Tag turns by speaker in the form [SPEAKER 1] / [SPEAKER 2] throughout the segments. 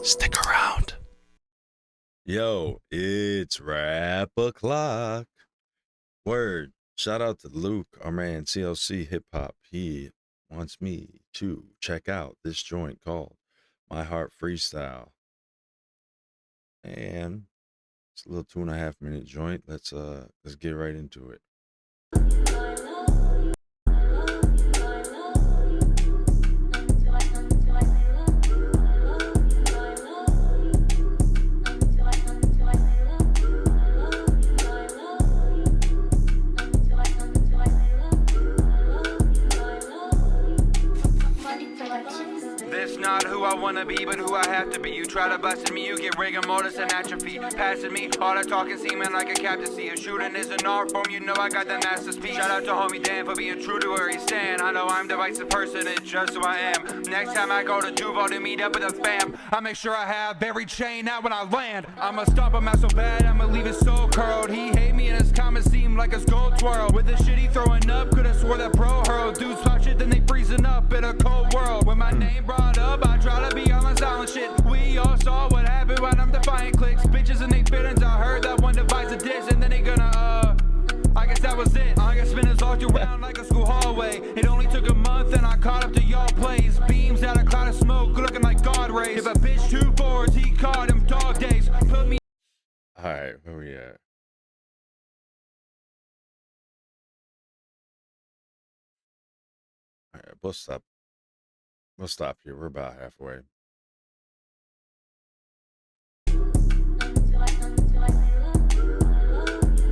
[SPEAKER 1] Stick around. Yo, it's rap o'clock. Word. Shout out to Luke, our man CLC Hip Hop. He wants me to check out this joint called My Heart Freestyle. And it's a little 2.5 minute joint. Let's get right into it.
[SPEAKER 2] This not who I wanna be, but who I have to be. You try to bust me, you get rigor mortis and atrophy. Passing me, all the talking seeming like a captaincy. If shooting is an art form, you know I got the master speed. Shout out to homie Dan for being true to where he stand. I know I'm divisive person, it's just who I am. Next time I go to Duval to meet up with a fam, I make sure I have every chain out when I land. I'ma stomp him out so bad, I'ma leave his soul curled. He hate me and his comments seem like his gold twirl. With the shit he throwing up, could've swore that bro hurled. Dudes pop shit, then they freezing up in a cold world. When my name brought up, I try to be on my silent shit. We all saw what happened when I'm defying clicks. Bitches and they feelings, I heard that one device a diss, and then they gonna, I guess that was it. I got spinners locked around like a school hallway. It only took a month and I caught up to y'all plays. Beams out a cloud of smoke looking like God rays. If a bitch 2 forwards, he caught him dog days. Put me.
[SPEAKER 1] Alright, where we at? Alright, we'll stop. We'll stop here. We're about halfway.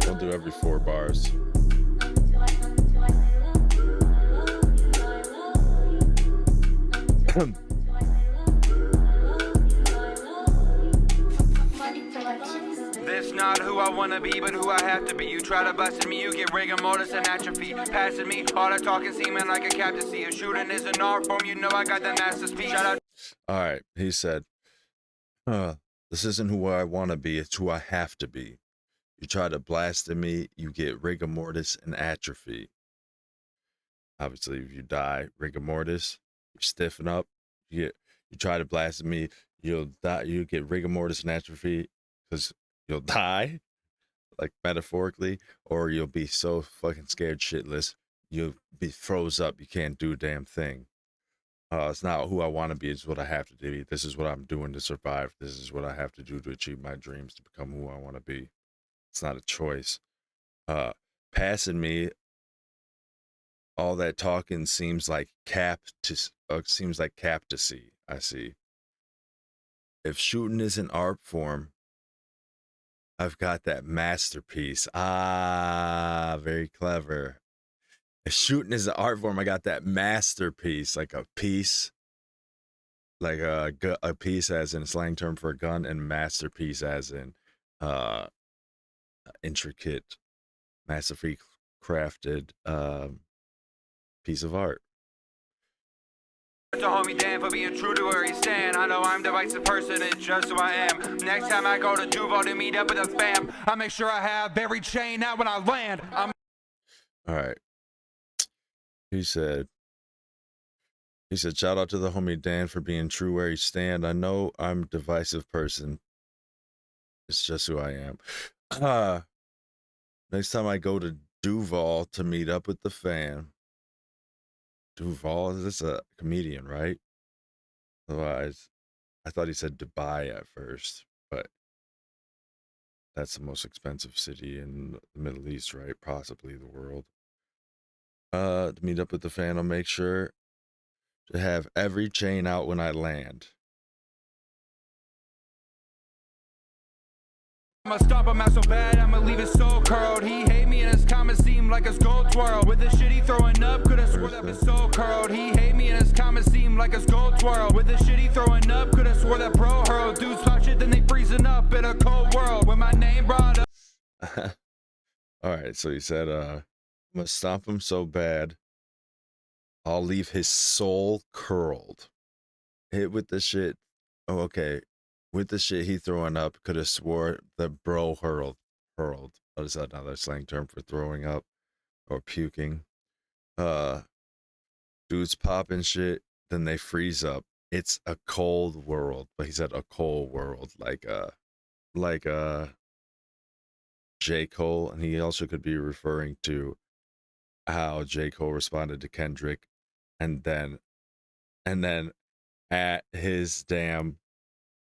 [SPEAKER 1] We'll do every 4 bars.
[SPEAKER 2] This not who I wanna be, but who I have to be. You try to bust me, you get rigor mortis and atrophy. Passing me, all the talking seeming like a captaincy. If shooting is an art form, you know I got the master speed. Shout out.
[SPEAKER 1] Alright, he said, this isn't who I want to be, it's who I have to be. You try to blast at me, you get rigor mortis and atrophy. Obviously, if you die, rigor mortis, you stiffen up. You try to blast at me, you'll die. You get rigor mortis and atrophy because you'll die, like metaphorically, or you'll be so fucking scared shitless, you'll be froze up. You can't do a damn thing. It's not who I want to be. It's what I have to do. This is what I'm doing to survive. This is what I have to do to achieve my dreams, to become who I want to be. It's not a choice. Passing me, all that talking seems like captaincy. I see. If shooting is an art form, I've got that masterpiece. Very clever. If shooting is an art form, I got that masterpiece, like a piece, like a piece as in a slang term for a gun, and masterpiece as in intricate, masterfully crafted piece of art.
[SPEAKER 2] To homie Dan for being true to where he stand. I know I'm divisive person, it's just who I am. Next time I go to Duval to meet up with a fam, I make sure I have every chain out when I land.
[SPEAKER 1] Alright. He said, shout out to the homie Dan for being true where he stand. I know I'm a divisive person. It's just who I am. Next time I go to Duval to meet up with the fam. Duval, is this a comedian, right? Otherwise, I thought he said Dubai at first, but that's the most expensive city in the Middle East, right? Possibly the world. To meet up with the fan, I'll make sure to have every chain out when I land.
[SPEAKER 2] I'ma stomp him out so bad, I'ma leave his soul curled. He hate me and his comments seem like his gold twirl. With the shit he throwing up, could've swore that his soul curled. He hate me and his comments seem like his gold twirl. With the shit he throwing up, could've swore that bro hurled. Dudes pop shit, then they freezing up in a cold world. When my name brought up.
[SPEAKER 1] Alright, so he said, I'm gonna stomp him so bad, I'll leave his soul curled. Hit with the shit. Oh, okay. With the shit he throwing up, could have swore the bro hurled. What is that, another slang term for throwing up or puking? Dudes popping shit, then they freeze up it's a cold world, but he said a cold world, like J. Cole, and he also could be referring to how J. Cole responded to Kendrick, and then at his damn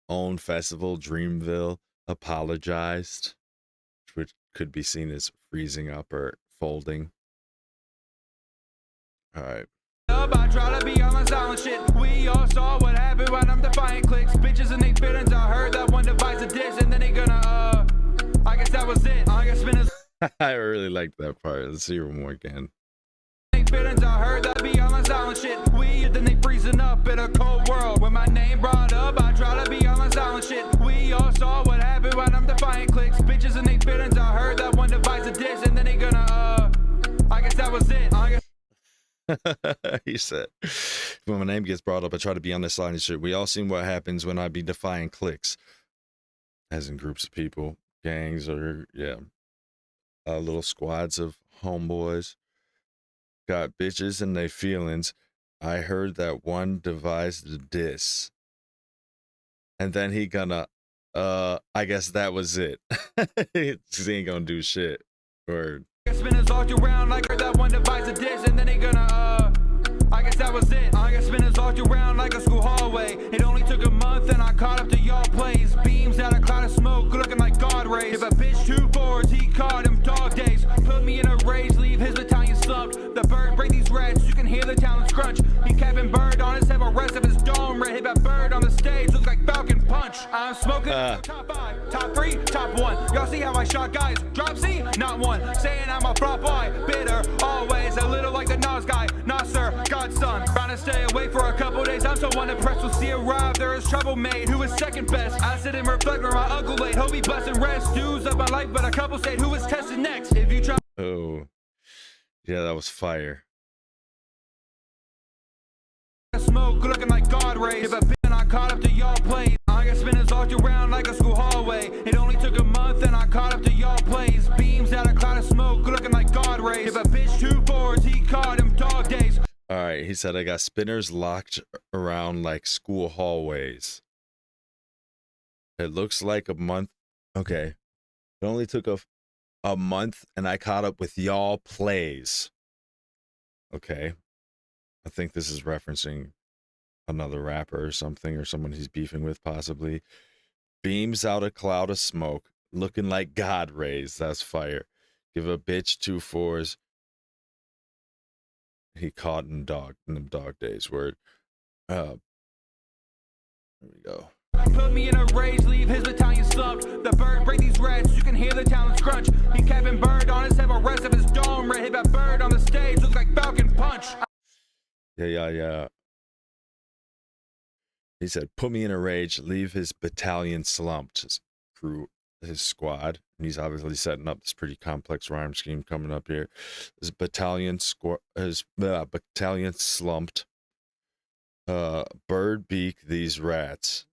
[SPEAKER 1] own festival, Dreamville, apologized, which could be seen as freezing up or folding. All right.
[SPEAKER 2] I try to be on the silent shit. We all saw what happened when I'm defying clicks. Bitches and they feelings. I heard that one device a diss, and then they gonna I guess that was it. I guess spinners.
[SPEAKER 1] I really liked that part. Let's hear one more again.
[SPEAKER 2] Feelings, I heard that be on the silent shit. We then they freezing up in a cold world. When my name brought up, I try to be on the silent shit. We all saw what happened when I'm defying clicks. Bitches and they feelings. I heard that one device a diss, and then they gonna I guess that was it. I guess.
[SPEAKER 1] He said, when my name gets brought up, I try to be on this line of shit. We all seen what happens when I be defying cliques, as in groups of people, gangs, or little squads of homeboys. Got bitches and they feelings. I heard that one devised a diss, and then he gonna I guess that was it. He ain't gonna do shit. Or
[SPEAKER 2] Spinners walked around like that one device a diss, and then they gonna I guess that was it. I guess spinners walked around like a school hallway. It only took a month and I caught up to y'all plays. Beams out a cloud of smoke looking like God rays. If a bitch 2 fours, he caught him dog days. Put me in a rage, leave his battalion slumped. The bird break these rats, you can hear the talons crunch. He Kevin Bird on his head, while rest of his dome red. Hit that bird on the stage, looks like Falcon Punch. I'm smoking top 5, top 3, top 1. Y'all see how I shot guys? Drop C, not one. Saying I'm a flop boy, bitter, always a little like the Nas guy. Nah sir, Godson. Trying to stay away for a couple days. I'm so unimpressed with C arrive. There is trouble made. Who is second best? I sit and reflect where my uncle laid. Hope he bless and rest. Dudes of my life, but a couple said who is tested next. If you try.
[SPEAKER 1] oh, yeah, that was fire.
[SPEAKER 2] Smoke looking like God rays. If a bit I caught up to y'all plays. I got spinners walked around like a school hallway. It only took a month and I caught up to y'all plays. Beams out a cloud of smoke looking like God rays. If a bitch 2 fours, he caught him dog days.
[SPEAKER 1] All right, he said I got spinners locked around like school hallways. It looks like a month. Okay. It only took a month and I caught up with y'all plays. Okay. I think this is referencing another rapper or something, or someone he's beefing with possibly. Beams out a cloud of smoke looking like God rays. That's fire. Give a bitch 2 fours. He caught in them dog days. Word. There we go.
[SPEAKER 2] Put me in a rage, leave his battalion slumped. The bird break these rats, you can hear the talons crunch. He Kevin Bird on his head, while rest of his dome red. Hit that bird on the stage, looks like Falcon Punch.
[SPEAKER 1] Yeah. He said, put me in a rage, leave his battalion slumped. His crew, his squad. And he's obviously setting up this pretty complex rhyme scheme coming up here. His battalion slumped. Bird beak these rats.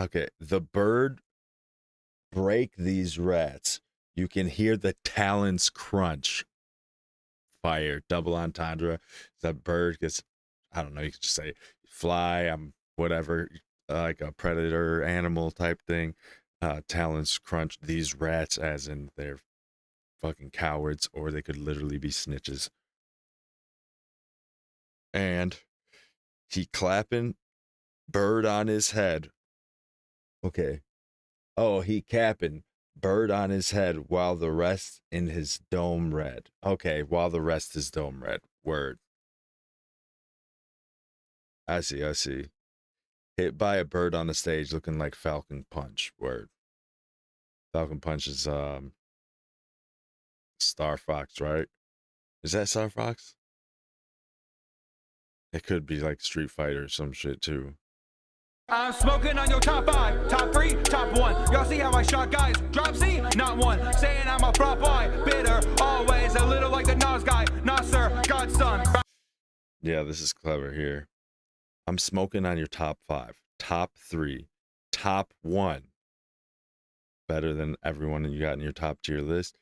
[SPEAKER 1] Okay, the bird break these rats. You can hear the talons crunch. Fire, double entendre. That bird gets, I don't know, you could just say fly, I'm whatever, like a predator animal type thing. Talons crunch these rats, as in they're fucking cowards, or they could literally be snitches. And he clapping, bird on his head. Okay. Oh, he capping, bird on his head, while the rest in his dome red. Okay, while the rest is dome red. Word. I see. Hit by a bird on the stage looking like Falcon Punch. Word. Falcon Punch is Star Fox, right? Is that Star Fox? It could be like Street Fighter or some shit too.
[SPEAKER 2] I'm smoking on your top 5, top 3, top 1. Y'all see how I shot guys? Drop C, not one. Saying I'm a flop boy, bitter, always a little like the Nas guy. Nah sir, Godson.
[SPEAKER 1] Yeah, this is clever here. I'm smoking on your top 5, top 3, top 1. Better than everyone you got in your top tier list.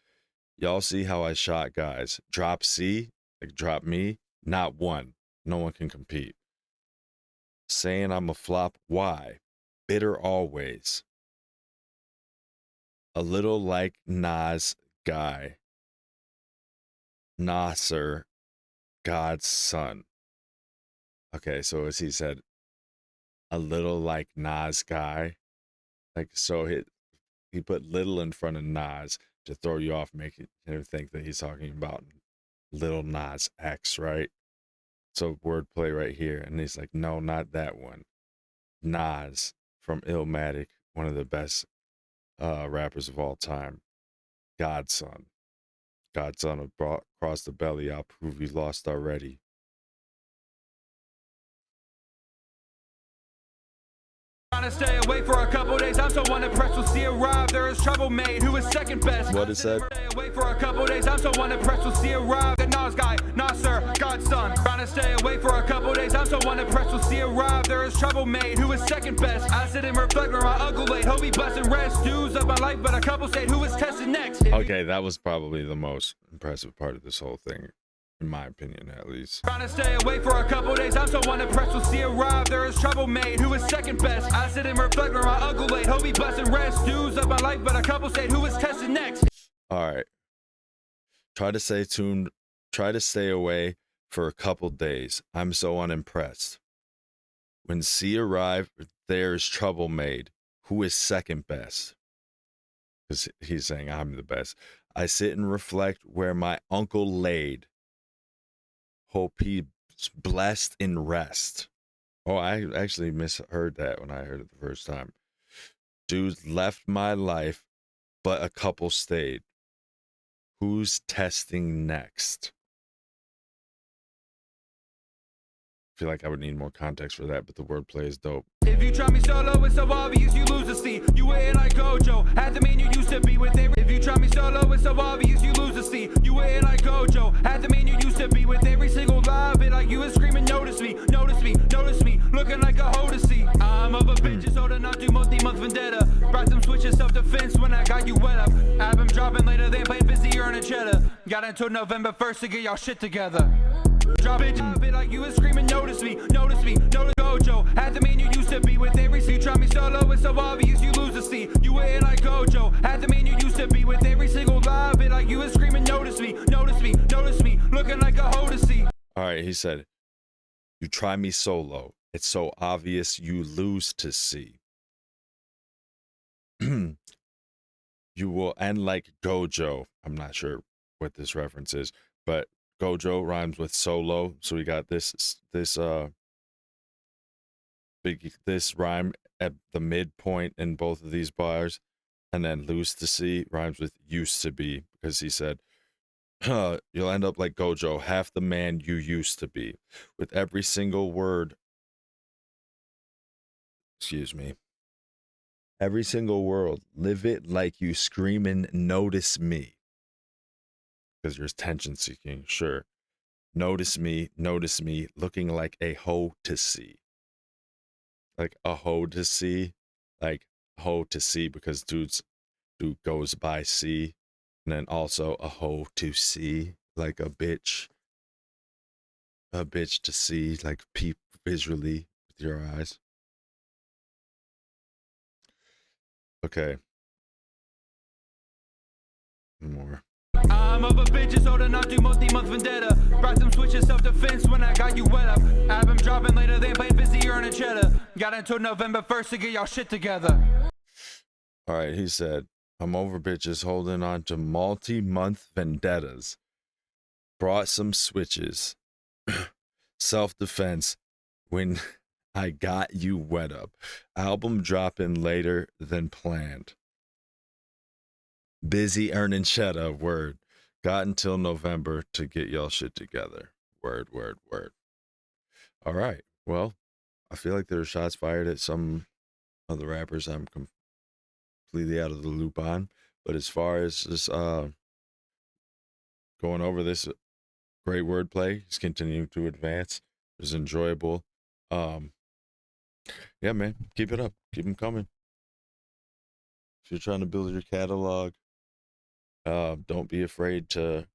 [SPEAKER 1] Y'all see how I shot guys? Drop C, like drop me, not one. No one can compete. Saying I'm a flop. Why? Bitter always. A little like Nas guy. Nasser, God's son. Okay, so as he said, a little like Nas guy. Like, so he put little in front of Nas to throw you off, make you think that he's talking about Little Nas X, right? So wordplay right here. And he's like, no, not that one. Nas from Illmatic, one of the best rappers of all time. Godson. Godson of Cross the Belly. I'll prove you lost already.
[SPEAKER 2] Trying to stay away for a couple days. I'm so unimpressed. We'll see arrive. There is trouble made. Who is second best?
[SPEAKER 1] What is that?
[SPEAKER 2] Stay away for a couple days. I'm so unimpressed. We'll see arrive. The Nas guy, Nasser, Godson. Trying to stay away for a couple days. I'm so unimpressed. We'll see arrive. There is trouble made. Who is second best? I sit and reflect on my uncle late. Hope he bless and rest. Dues of my life, but a couple said who is tested next.
[SPEAKER 1] Okay, that was probably the most impressive part of this whole thing, in my opinion, at least.
[SPEAKER 2] Trying to stay away for a couple days. I'm so unimpressed. We'll see arrive. There is trouble made. Who is second best? I sit and reflect on my uncle late. Hope he bless and rest. Dues of my life, but a couple said who is tested next.
[SPEAKER 1] All right. Try to stay tuned. Try to stay away for a couple days. I'm so unimpressed. When C arrived, there is trouble made. Who is second best? Because he's saying I'm the best. I sit and reflect where my uncle laid. Hope he's blessed in rest. Oh, I actually misheard that when I heard it the first time. Dudes left my life, but a couple stayed. Who's testing next? I feel like I would need more context for that, but the wordplay is dope.
[SPEAKER 2] If you try me solo, it's so obvious you lose the seat. You were in like Gojo, had the man you used to be with every. If you try me solo, it's so obvious you lose the seat. You were in like Gojo, had the man you used to be with every single live. It like you was screaming, notice me, notice me, notice me. Looking like a hoe to see. I'm of a bitch, it's holding on to multi-month vendetta. Brought some switches self-defense when I got you wet up. Album dropping later than played busy earning cheddar. Got until November 1st to get y'all shit together. Drop it like you was screaming, notice me, notice me, notice Gojo. Had the man you used to be with every. You try me solo, it's so obvious you lose the seat. You were in like Gojo. Had the man you used to be with every single live. It like you was screaming, notice me, notice me, notice me. Looking like a hoe to see.
[SPEAKER 1] All right, he said, you try me solo. It's so obvious you lose to see. You will end like Gojo. I'm not sure what this reference is, but Gojo rhymes with solo, so we got this rhyme at the midpoint in both of these bars, and then lose to see rhymes with used to be, because he said, you'll end up like Gojo, half the man you used to be. With every single word, every single word, live it like you screaming, notice me. Because there's tension seeking, sure. Notice me, looking like a hoe to see. Like a hoe to see, like hoe to see, because dude goes by C, and then also a hoe to see, like a bitch to see, like peep visually with your eyes. Okay. More.
[SPEAKER 2] I'm of a bitch, it's holding on to multi-month vendetta. Brought some switches self-defense when I got you wet up. Album dropping later than played busy earning cheddar. Got until November 1st to get y'all shit together.
[SPEAKER 1] All right, he said, I'm over bitches holding on to multi-month vendettas. Brought some switches. Self-defense when I got you wet up. Album dropping later than planned. Busy earning cheddar, word. Got until November to get y'all shit together. Word. All right. Well, I feel like there are shots fired at some of the rappers I'm completely out of the loop on. But as far as just going over this great wordplay, he's continuing to advance. It was enjoyable. Yeah, man, keep it up. Keep them coming. If you're trying to build your catalog, don't be afraid to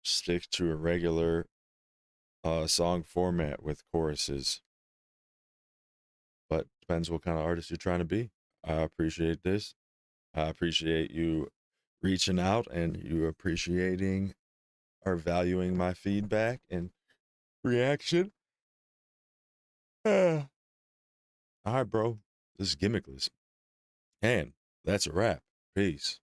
[SPEAKER 1] stick to a regular song format with choruses. Depends what kind of artist you're trying to be. I appreciate this. I appreciate you reaching out and you appreciating or valuing my feedback and reaction. All right, bro. This is Gimmickless. And that's a wrap. Peace.